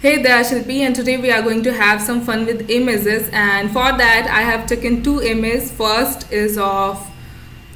Hey there, Shilpi, and today we are going to have some fun with images. And for that, I have taken two images. First is of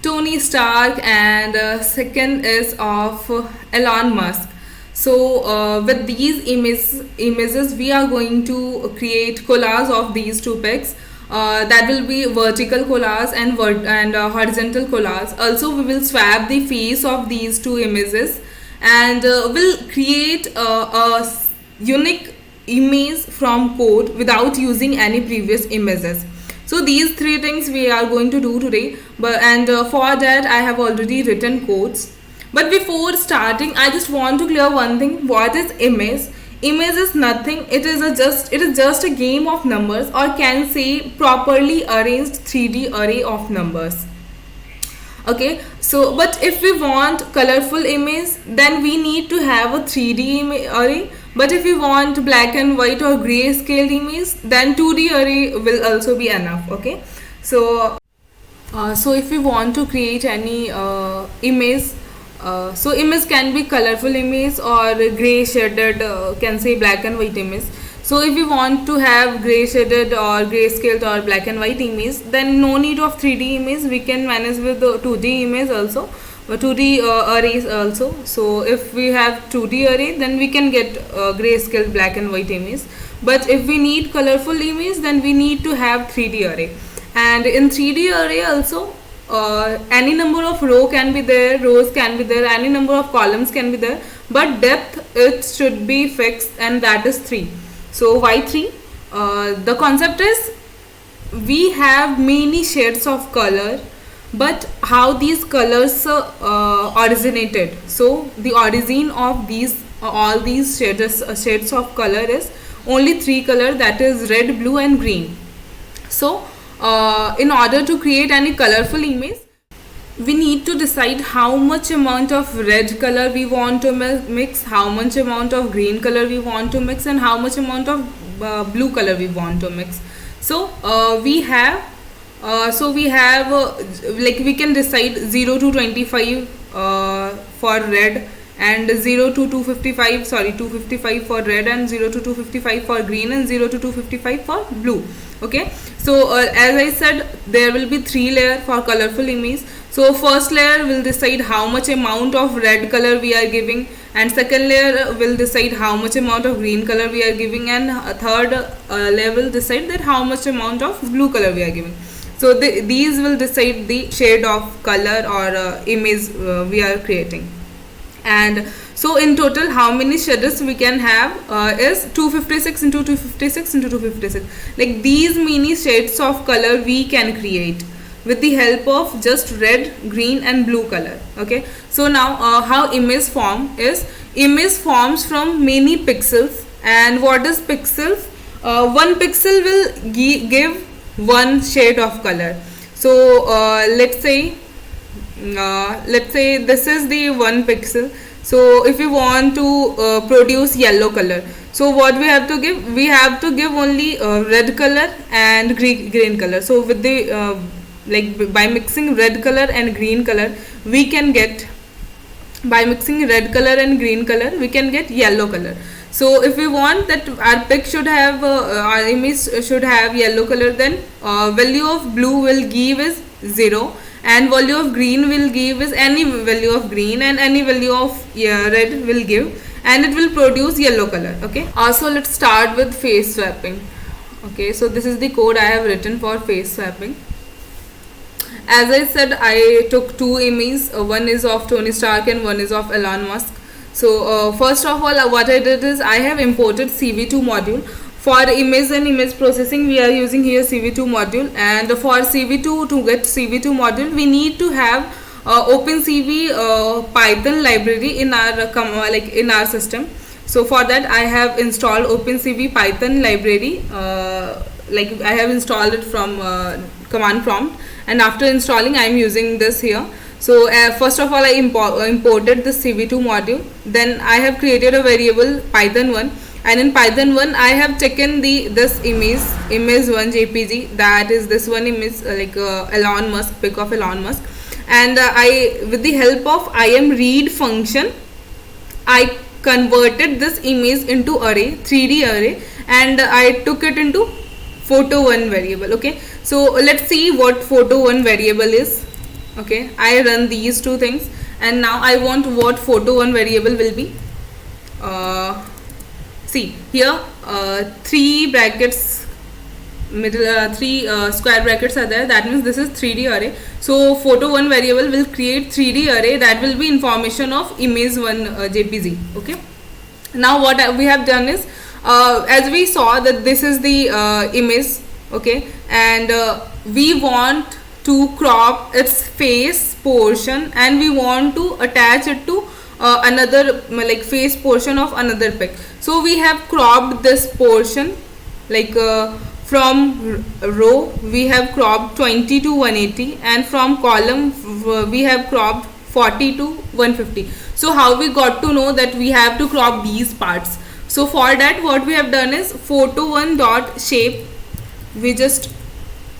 Tony Stark, and second is of Elon Musk. So, with these images, we are going to create collage of these two pics. That will be vertical collage and horizontal collage. Also, we will swap the face of these two images, and will create a unique image from code without using any previous images. So these three things we are going to do today, but for that I have already written codes. But before starting, I just want to clear one thing. What is image? Image is nothing. It is just a game of numbers, or can say properly arranged 3D array of numbers. Okay, so but if we want colorful image, then we need to have a 3D array. But if we want black and white or gray scaled image, then 2D array will also be enough. Okay, so if we want to create any image, so image can be colorful image or gray shaded, can say black and white image. So if we want to have gray shaded or gray scaled or black and white image, then no need of 3D image. We can manage with the 2D image also, 2D arrays also. So if we have 2D array, then we can get gray scaled black and white image. But if we need colorful image, then we need to have 3D array. And in 3D array also, any number of rows can be there, any number of columns can be there, but depth it should be fixed, and that is 3. So why 3? The concept is we have many shades of color, but how these colors originated. So the origin of these all these shades of color is only 3 color, that is red, blue and green. So in order to create any colorful image, we need to decide how much amount of red color we want to mix, how much amount of green color we want to mix, and how much amount of blue color we want to mix. So we have like we can decide 0 to 25 for red, and 0 to 255 for red, and 0 to 255 for green, and 0 to 255 for blue. Okay, so as I said, there will be 3 layer for colorful image. So first layer will decide how much amount of red color we are giving, and second layer will decide how much amount of green color we are giving, and third layer will decide that how much amount of blue color we are giving. So these will decide the shade of color or image we are creating. And so in total, how many shaders we can have is 256 into 256 into 256. Like these many shades of color we can create with the help of just red, green and blue color. Okay, so now how image form is, image forms from many pixels. And what is pixels? One pixel will give one shade of color. So let's say this is the 1 pixel. So if we want to produce yellow color, so what we have to give? We have to give only red color and green color. So with the by mixing red color and green color, we can get, by mixing red color and green color, we can get yellow color. So if we want that our pic should have our image should have yellow color, then value of blue will give is 0, and value of green will give is any value of green, and any value of red will give, and it will produce yellow color. Okay, also let's start with face swapping. Okay, so this is the code I have written for face swapping. As I said, I took 2 images. One is of Tony Stark and one is of Elon Musk. So first of all, what I did is I have imported CV2 module. For image and image processing, we are using here CV2 module, and for CV2, to get CV2 module, we need to have OpenCV Python library in our in our system. So for that, I have installed OpenCV Python library. I have installed it from command prompt, and after installing, I am using this here. So first of all, I imported the CV2 module. Then I have created a variable Python1, and in Python1 I have taken this image 1 JPG, that is this one image Elon Musk, pic of Elon Musk, and I, with the help of imRead function, I converted this image into array, 3D array, and I took it into photo1 variable. Okay, so let's see what photo1 variable is. Okay, I run these two things, and now I want what photo1 variable will be. See here, three brackets, middle three square brackets are there. That means this is 3D array. So photo1 variable will create 3D array that will be information of image1 JPG. Okay, now what we have done is, as we saw that this is the image. Okay, and we want to crop its face portion, and we want to attach it to another, like face portion of another pic. So we have cropped this portion, like from row we have cropped 20 to 180, and from column we have cropped 40 to 150. So how we got to know that we have to crop these parts? So for that, what we have done is photo1 dot shape. We just,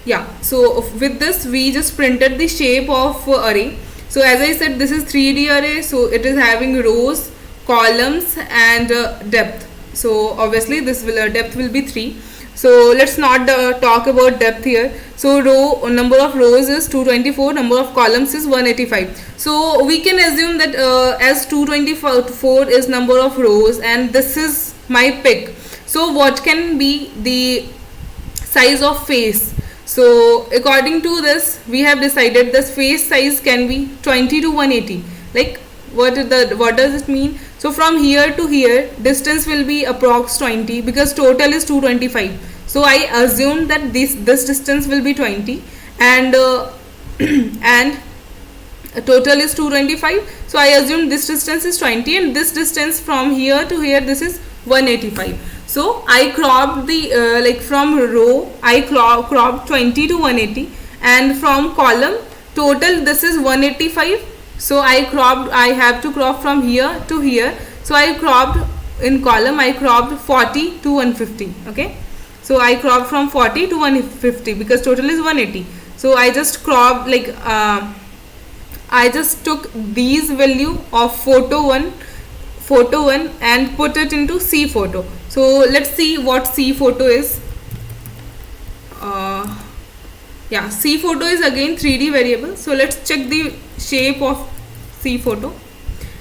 yeah, so with this we just printed the shape of array. So as I said, this is 3D array, so it is having rows, columns, and depth. So obviously this will depth will be 3. So let's not talk about depth here. So row number of rows is 224, number of columns is 185. So we can assume that as 224 is number of rows, and this is my pic. So what can be the size of face? So according to this, we have decided this face size can be 20 to 180. Like what does it mean? So from here to here, distance will be approx 20, because total is 225. So I assume that this distance will be 20, and and total is 225. So I assume this distance is 20, and this distance from here to here, this is 185. So I cropped the like from row I cropped 20 to 180, and from column total this is 185. So I have to crop from here to here. So I cropped in column, I cropped 40 to 150. Okay, so I cropped from 40 to 150 because total is 180. So I just cropped, like I just took these value of photo 1 and put it into C photo. So let's see what C photo is. Yeah, C photo is again 3D variable. So let's check the shape of C photo.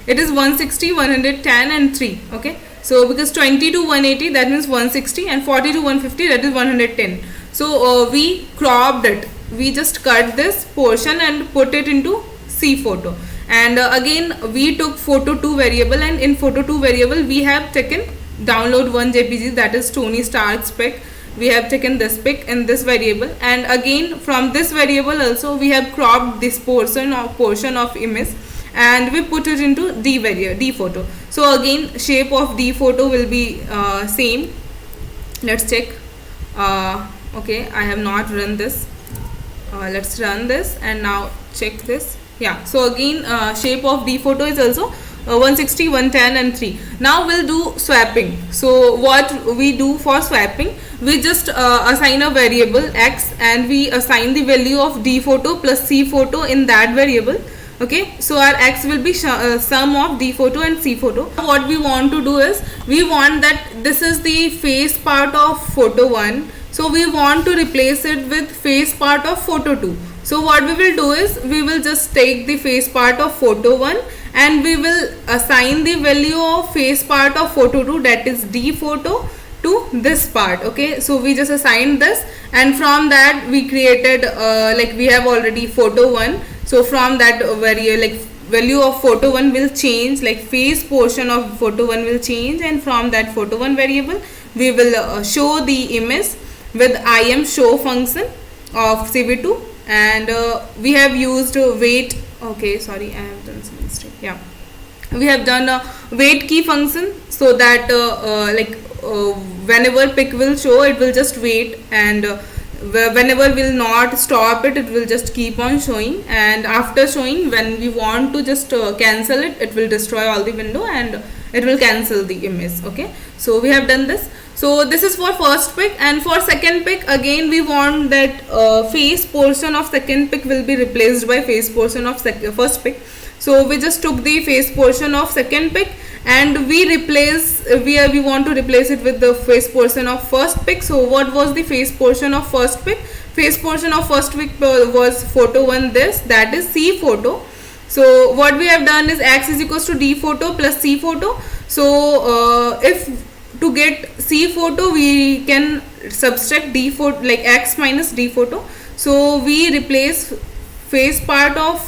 It is 160, 110 and 3. Okay, so because 20 to 180 that means 160, and 40 to 150 that is 110. So we cropped it, we just cut this portion and put it into C photo. And again we took photo2 variable, and in photo2 variable we have taken download one JPG, that is Tony Stark's pic. We have taken this pic in this variable, and again from this variable also we have cropped this portion of image, and we put it into D photo. So again shape of D photo will be same. Let's check. Okay, I have not run this. Let's run this and now check this. Yeah, so again shape of D photo is also 160, 110 and 3. Now we'll do swapping. So what we do for swapping, we just assign a variable x, and we assign the value of D photo plus C photo in that variable. Okay, so our x will be sum of D photo and C photo. What we want to do is, we want that this is the face part of photo 1, so we want to replace it with face part of photo 2. So what we will do is, we will just take the face part of photo 1 and we will assign the value of face part of photo 2, that is D photo, to this part. Okay, so we just assigned this, and from that we created like we have already photo 1. So from that value of photo 1 will change, like face portion of photo 1 will change, and from that photo 1 variable we will show the image with ImShow function of CV2, and we have used wait. Okay, sorry, I have done some mistake. Yeah, we have done a wait key function, so that whenever pic will show, it will just wait, and whenever will not stop it, it will just keep on showing, and after showing, when we want to just cancel it, it will destroy all the window and it will cancel the image. Okay, so we have done this. So this is for first pic, and for second pic again we want that face portion of second pic will be replaced by face portion of first pic. So we just took the face portion of second pic and we want to replace it with the face portion of first pic. So what was the face portion of first pic? Face portion of first pic was photo 1, this, that is C photo. So what we have done is x is equals to d photo plus C photo. So if to get C photo, we can subtract d photo, like x minus d photo. So we replace face part of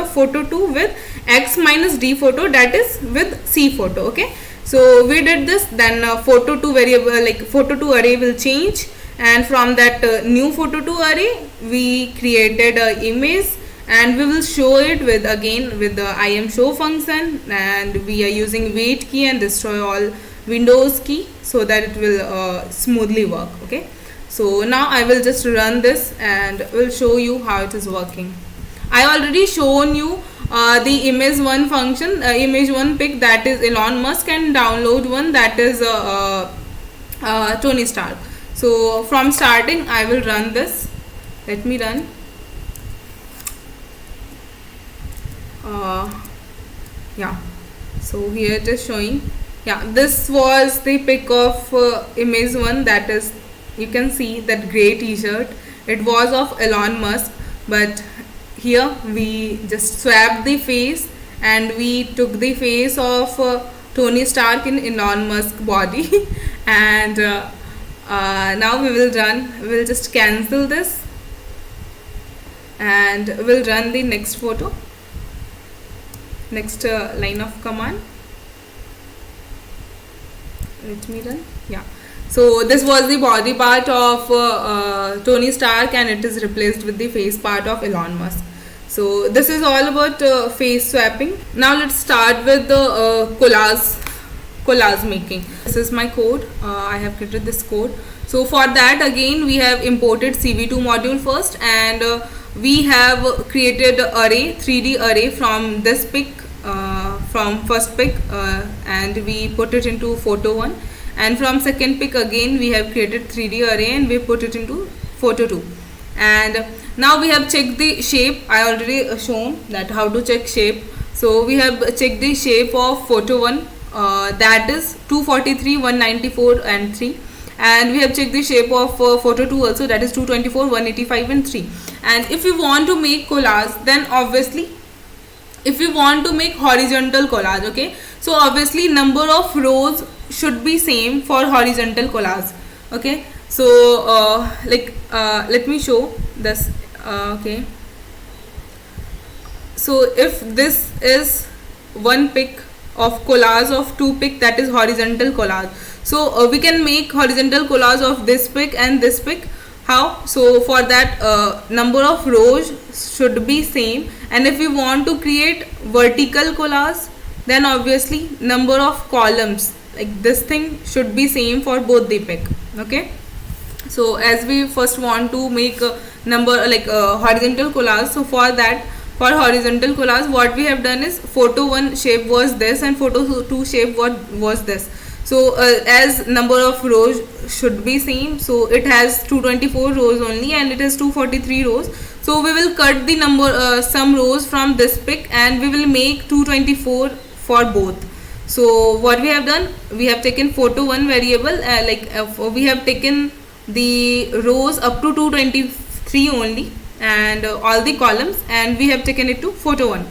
photo 2 with x minus d photo, that is with C photo. Okay, so we did this. Then photo 2 variable, like photo 2 array will change, and from that new photo 2 array we created a image, and we will show it with the ImShow function, and we are using wait key and destroy all Windows key so that it will smoothly work. Okay, so now I will just run this and will show you how it is working. I already shown you the image 1 function, image 1 pic, that is Elon Musk, and download one, that is Tony Stark. So from starting I will run this. Let me run. Yeah, so here it is showing. Yeah, this was the pic of image 1, that is, you can see that grey t-shirt. It was of Elon Musk, but here we just swapped the face and we took the face of Tony Stark in Elon Musk body and now we will just cancel this and we'll run the next photo, next line of command. Let me run. Yeah, so this was the body part of Tony Stark, and it is replaced with the face part of Elon Musk. So this is all about face swapping. Now let's start with the collage making. This is my code. I have created this code. So for that, again we have imported CV2 module first, and we have created array, 3D array from this pic, from first pic, and we put it into photo 1, and from second pic again we have created 3D array and we put it into photo 2. And now we have checked the shape. I already shown that how to check shape. So we have checked the shape of photo 1, that is 243, 194 and 3, and we have checked the shape of photo 2 also, that is 224, 185 and 3. And if you want to make collage, then obviously if you want to make horizontal collage, okay, so obviously number of rows should be same for horizontal collage. Okay, so let me show this. Okay, so if this is one pic of collage of 2 pic, that is horizontal collage. So we can make horizontal collage of this pic and this pic. How? So for that number of rows should be same, and if we want to create vertical collage, then obviously number of columns, like this thing, should be same for both the pic. Okay, so as we first want to make a number like horizontal collage, so for that, for horizontal collage, what we have done is photo 1 shape was this and photo 2 shape was this. So as number of rows should be same, so it has 224 rows only and it has 243 rows. So we will cut the number some rows from this pic and we will make 224 for both. So what we have done, we have taken photo 1 variable, we have taken the rows up to 223 only, and all the columns, and we have taken it to photo 1.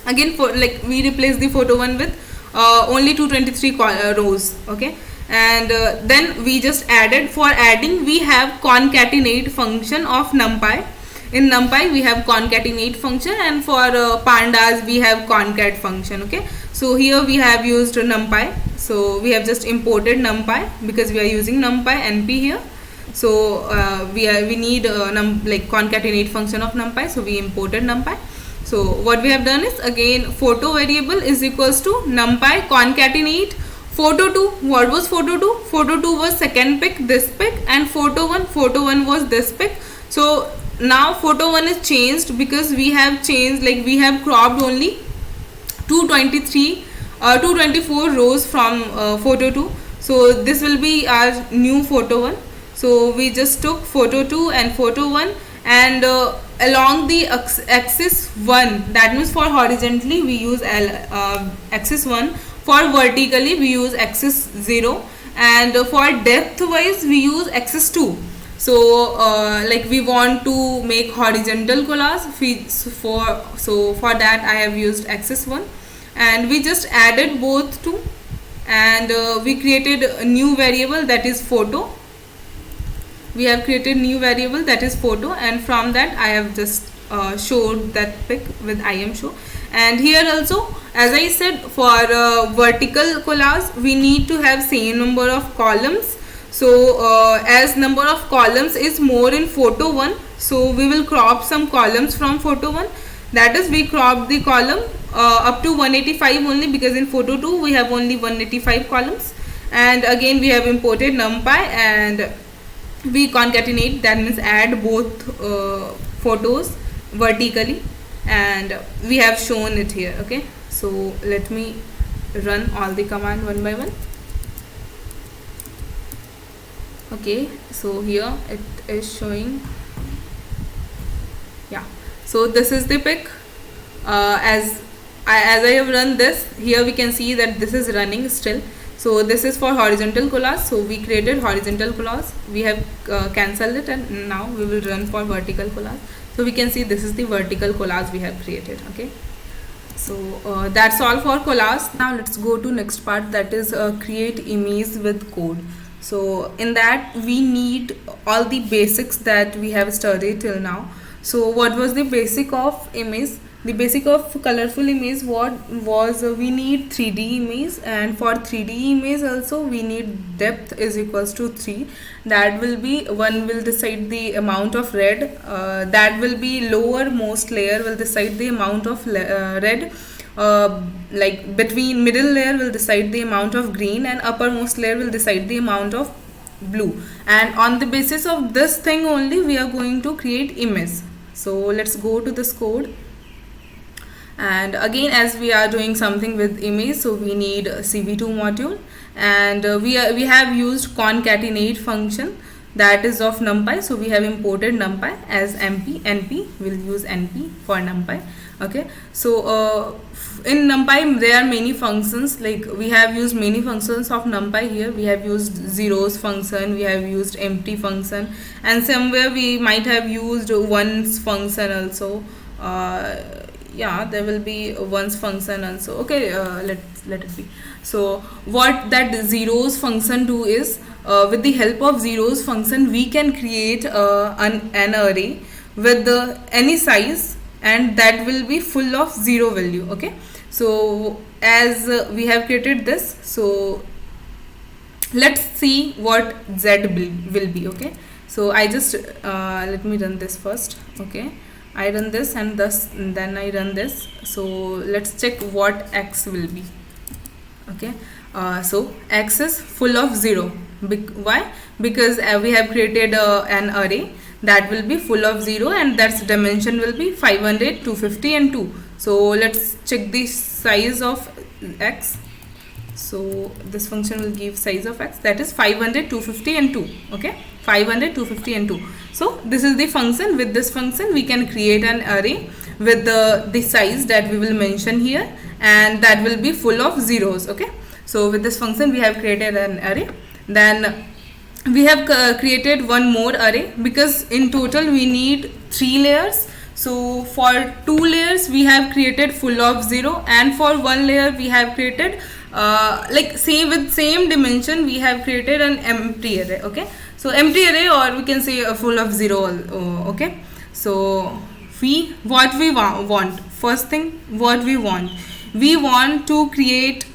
Again, for we replace the photo 1 with only 223 rows. Okay, and then we just added, for adding we have concatenate function of NumPy. In NumPy we have concatenate function, and for pandas we have concat function. Okay, so here we have used NumPy, so we have just imported NumPy because we are using NumPy NP here. So we need concatenate function of NumPy, so we imported NumPy. So what we have done is, again, photo variable is equals to NumPy concatenate photo 2. What was photo 2? Photo 2 was second pic, this pic, and photo 1 was this pic. So now photo 1 is changed because we have changed, we have cropped only 224 rows from photo 2. So this will be our new photo 1. So we just took photo 2 and photo 1, and along the axis 1, that means for horizontally we use axis 1, for vertically we use axis 0, and for depth wise we use axis 2. So like we want to make horizontal collage, for that I have used axis 1, and we just added both two, and we created a new variable, that is photo. We have created new variable, that is photo, and from that I have just showed that pic with ImShow. And here also, as I said, for vertical collage we need to have same number of columns. So as number of columns is more in photo 1, so we will crop some columns from photo 1, that is we crop the column up to 185 only, because in photo 2 we have only 185 columns. And again we have imported numpy, and we concatenate, that means add both photos vertically, and we have shown it here. Okay, so let me run all the command one by one. Okay, so here it is showing, yeah. So this is the pic. As I have run this, here we can see that this is running still. So this is for horizontal collage, so we created horizontal collage, we have cancelled it, and now we will run for vertical collage. So we can see this is the vertical collage we have created. Okay, so that's all for collage. Now let's go to next part, that is create image with code. So in that we need all the basics that we have studied till now. So what was the basic of image? The basic of colorful image what was, we need 3D image, and for 3D image also we need depth is equals to 3. That will be, one will decide the amount of red, that will be lower most layer will decide the amount of red, like between middle layer will decide the amount of green, and uppermost layer will decide the amount of blue, and on the basis of this thing only we are going to create image. So let's go to this code. And again, as we are doing something with image, so we need CV2 module, and we have used concatenate function, that is of numpy. So we have imported numpy as np, we'll use np for numpy. Okay, so in numpy there are many functions, like we have used many functions of numpy here. We have used zeros function, we have used empty function, and somewhere we might have used ones function also. Yeah, there will be ones function also. Okay, let it be. So what that zeros function do is, with the help of zeros function we can create an array with any size, and that will be full of zero value. Okay, so as we have created this, so let's see what z will be. Okay, so I just let me run this first. Okay, I run this, and thus then I run this. So let's check what x will be. Okay, so x is full of 0. Why? Because we have created an array that will be full of 0, and that's dimension will be 500, 250 and 2. So let's check the size of x. So this function will give size of x, that is 500, 250 and 2. Okay, 500, 250 and 2. So this is the function. With this function we can create an array with the size that we will mention here, and that will be full of zeros. Okay, so with this function we have created an array. Then we have created one more array, because in total we need 3 layers. So for 2 layers we have created full of 0, and for 1 layer we have created like with same dimension we have created an empty array. Okay, so empty array, or we can say a full of 0. Okay, so what we want, first thing what we want to create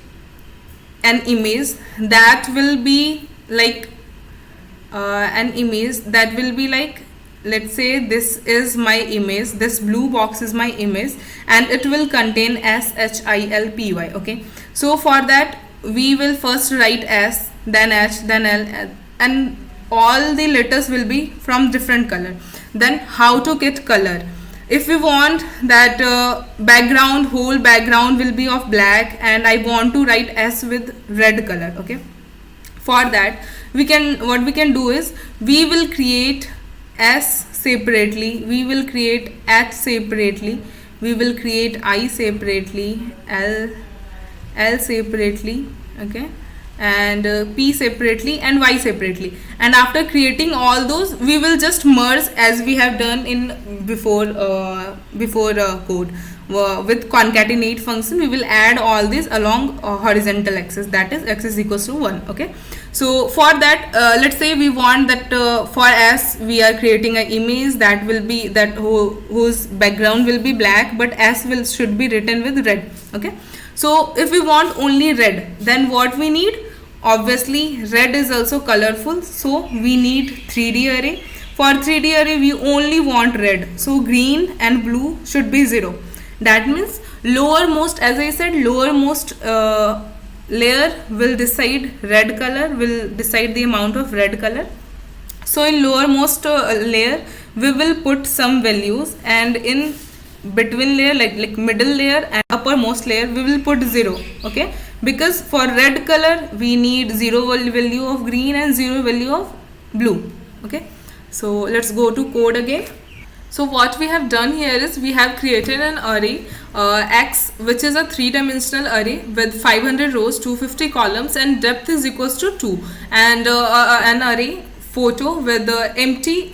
an image that will be like let's say this is my image, this blue box is my image, and it will contain SHILPY. Okay, so for that we will first write S, then H, then L, and all the letters will be from different color. Then how to get color? If we want that whole background will be of black, and I want to write S with red color. Okay, for that what we can do is we will create S separately, we will create H separately, we will create I separately, L separately, okay, and P separately and Y separately. And after creating all those, we will just merge as we have done in before code. With concatenate function, we will add all these along horizontal axis, that is x is equals to 1. Okay, so for that, let's say we want that for S we are creating an image that will be that whose background will be black, but S will should be written with red. Okay, so if we want only red, then what we need? Obviously red is also colorful, so we need 3D array. For 3D array we only want red, so green and blue should be 0. That means lowermost, as I said, lowermost layer will decide red color, will decide the amount of red color. So in lowermost layer we will put some values, and in between layer, like middle layer and uppermost layer, we will put 0. Okay, because for red color we need 0 value of green and 0 value of blue. Okay, so let's go to code again. So what we have done here is we have created an array X, which is a 3-dimensional array with 500 rows, 250 columns, and depth is equals to 2, and an array photo with the empty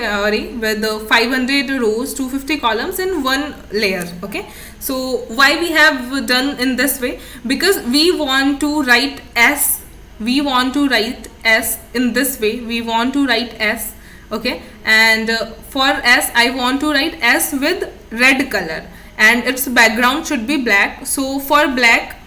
array with the 500 rows, 250 columns in one layer. Okay, so why we have done in this way? Because we want to write S, we want to write S in this way, we want to write S. Okay, and for S I want to write S with red color and its background should be black. So for black,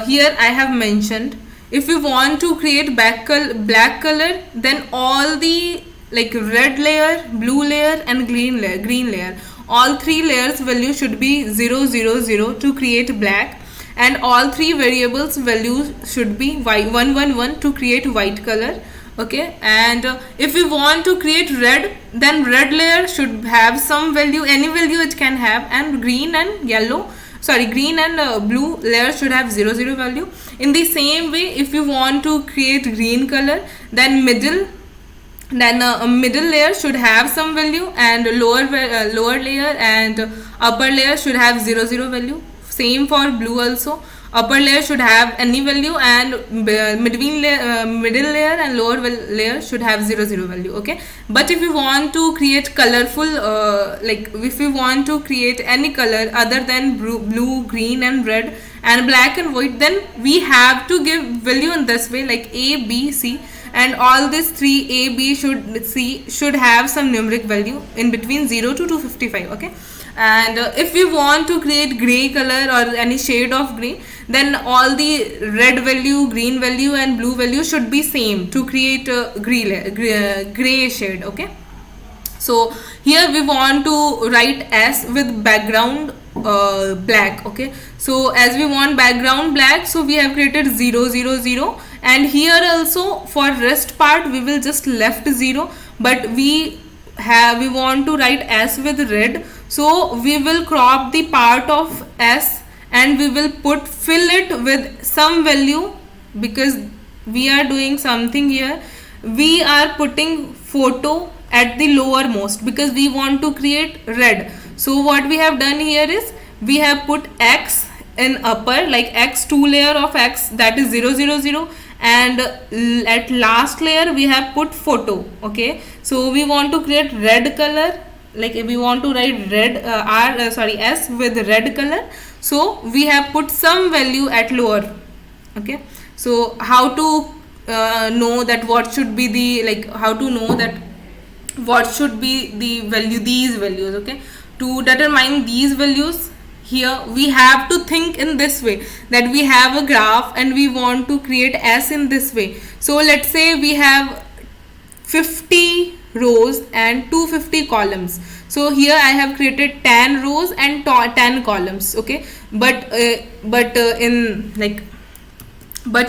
here I have mentioned, if we want to create black color, then all the like red layer, blue layer and green layer, all three layers value should be 0 0 0 to create black, and all three variables values should be 1 1 1 to create white color. Okay, and if we want to create red, then red layer should have some value, any value it can have, and green and blue layer should have 0 0 value. In the same way, if you want to create green color, then middle layer should have some value, and lower layer and upper layer should have 0 0 value. Same for blue also, upper layer should have any value, and middle layer and lower layer should have 0 0 value. Okay, but if you want to create colorful, like if you want to create any color other than blue, green and red and black and white, then we have to give value in this way, like A, B, C, and all these three A, B, should have some numeric value in between 0 to 255. Okay, and if we want to create gray color or any shade of gray, then all the red value, green value and blue value should be same to create a gray shade. Okay, so here we want to write S with background black. Okay, so as we want background black, so we have created 0 0 0, and here also for rest part we will just left 0, but we want to write S with red, so we will crop the part of S and we will fill it with some value, because we are doing something here, we are putting photo at the lowermost because we want to create red. So what we have done here is we have put X in upper, like X2 layer of X, that is 0 0 0, and at last layer we have put photo. Okay, so we want to create red color, like if we want to write red S with red color, so we have put some value at lower. Okay, so how to know that what should be the, like how to know that what should be the value, these values. Okay, to determine these values, here we have to think in this way, that we have a graph and we want to create S in this way. So let's say we have 50 rows and 250 columns. So here I have created 10 rows and 10 columns. Okay, but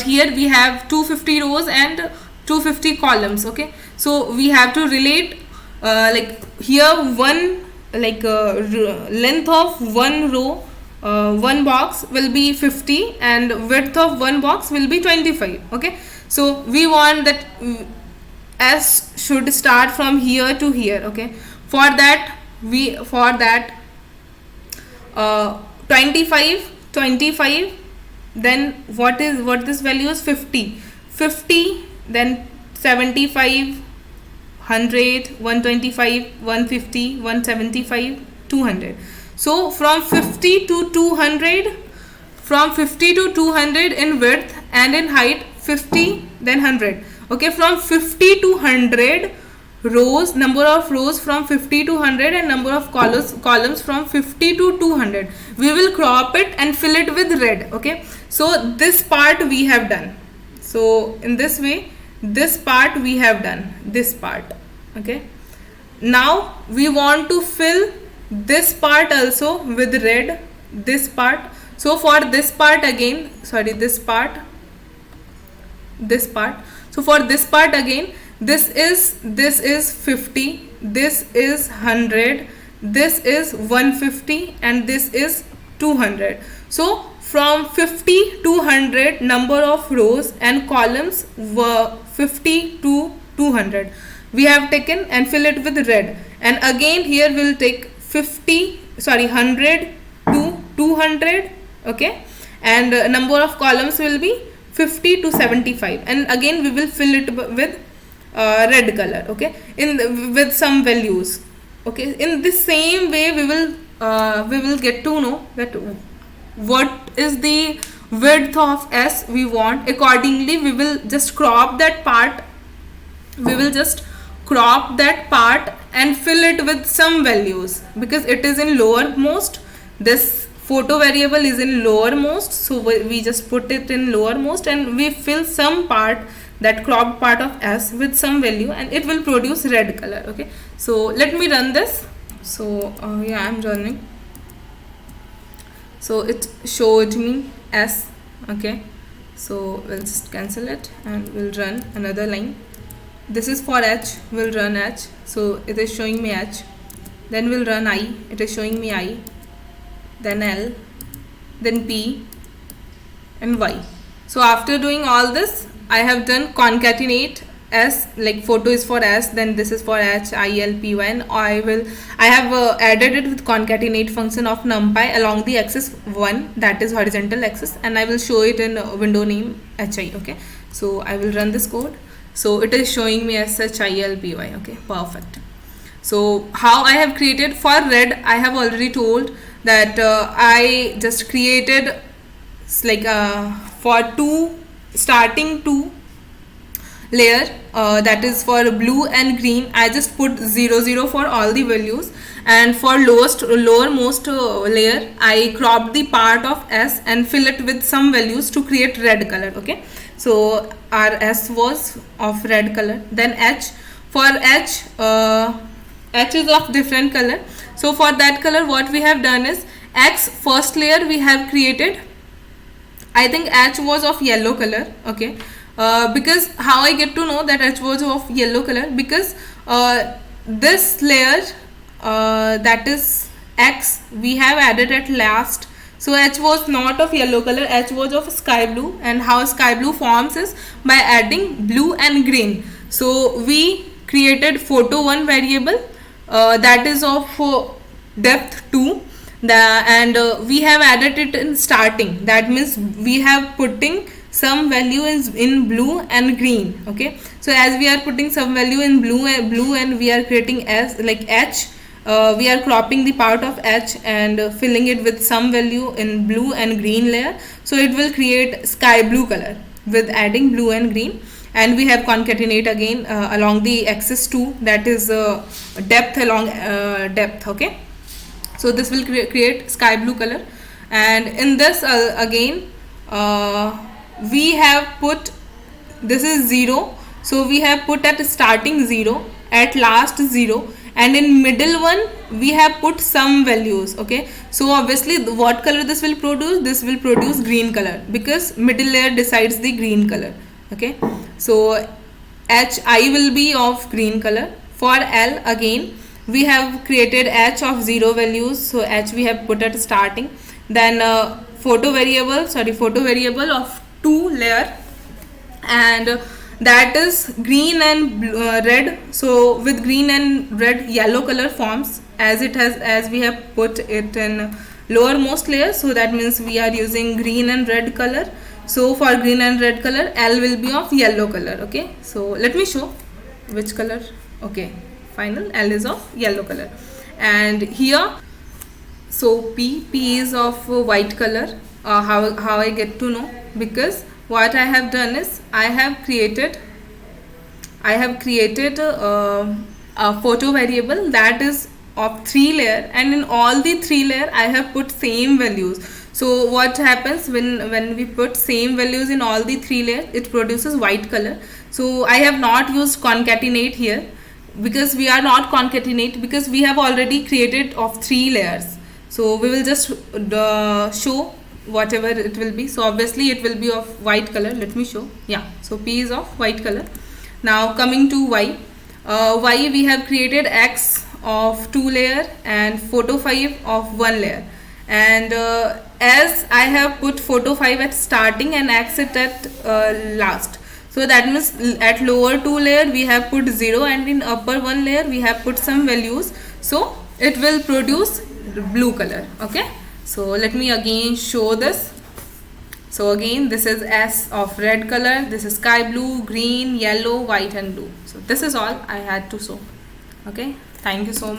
here we have 250 rows and 250 columns. Okay, so we have to relate, like here one, like length of one row, one box will be 50 and width of one box will be 25. Okay, so we want that S should start from here to here. Okay, for that 25, then what this value is 50, then 75, 100, 125, 150, 175, 200. So from 50 to 200, in width and in height, 50 then 100. Okay, from 50 to 100 rows, number of rows from 50 to 100, and number of columns from 50 to 200. We will crop it and fill it with red. Okay, so this part we have done. So in this way, this part we have done, this part. Okay, now we want to fill this part also with red, this part. So for this part again, this part. So for this part again, this is 50, this is 100, this is 150, and this is 200. So from 50 to 100, number of rows and columns were 50 to 200. We have taken and fill it with red. And again here we'll take 100 to 200. Okay, and number of columns will be 50 to 75, and again we will fill it with red color. Okay, with some values. Okay, in the same way we will get to know that what is the width of S we want. Accordingly we will just crop that part, and fill it with some values, because it is in lowermost. This photo variable is in lowermost, so we just put it in lowermost, and we fill some part, that cropped part of S, with some value, and it will produce red color. Okay, so let me run this. So yeah, I'm running. So it showed me S. Okay, so we'll just cancel it and we'll run another line. This is for H, we'll run H. So it is showing me H. Then we'll run I, it is showing me I. Then L, then P, and Y. So after doing all this, I have done concatenate S, like photo is for S, then this is for H, I, L, P, Y, and I have added it with concatenate function of numpy along the axis 1, that is horizontal axis, and I will show it in window name HI. Okay, so I will run this code. So it is showing me as such I, L, P, Y. Okay, perfect. So how I have created for red, I have already told that I just created like for starting two layer, that is for blue and green, I just put 0 0 for all the values, and for lowermost layer I cropped the part of S and fill it with some values to create red color. Okay, so our S was of red color. Then H, for H, H is of different color. So for that color, what we have done is X first layer we have created, I think H was of yellow color. Okay, because how I get to know that H was of yellow color, because this layer, that is X, we have added at last. So H was not of yellow color, H was of sky blue, and how sky blue forms is by adding blue and green. So we created photo 1 variable, that is of depth 2, and we have added it in starting. That means we have putting some value is in blue and green. Okay, so as we are putting some value in blue and we are creating S like H, we are cropping the part of H and filling it with some value in blue and green layer, so it will create sky blue color with adding blue and green. And we have concatenate again along the axis 2, that is depth along depth. Okay, so this will create sky blue color. And in this again we have put, this is 0, so we have put at starting 0, at last 0, and in middle one we have put some values. Okay, so obviously what color this will produce? This will produce green color, because middle layer decides the green color. Okay, so HI will be of green color. For L again we have created H of 0 values, so H we have put at starting. Then photo variable of 2 layer, and that is green and red. So with green and red, yellow color forms, as it has, as we have put it in lowermost layer. So that means we are using green and red color. So for green and red color, L will be of yellow color. Okay, so let me show which color. Okay, final L is of yellow color. And here, so P is of white color. How I get to know? Because what I have done is I have created a photo variable that is of 3 layer, and in all the 3 layer I have put same values. So what happens when we put same values in all the 3 layers, it produces white color. So I have not used concatenate here, because we are not concatenate, because we have already created of 3 layers. So we will just show whatever it will be. So obviously it will be of white color. Let me show. Yeah, so P is of white color. Now coming to Y. Y, we have created X of 2 layer and photo 5 of 1 layer. And as I have put photo 5 at starting and X it at last, so that means at lower 2 layer we have put 0, and in upper 1 layer we have put some values. So it will produce blue color. Okay, so let me again show this. So again, this is S of red color, this is sky blue, green, yellow, white and blue. So this is all I had to show. Okay, thank you so much.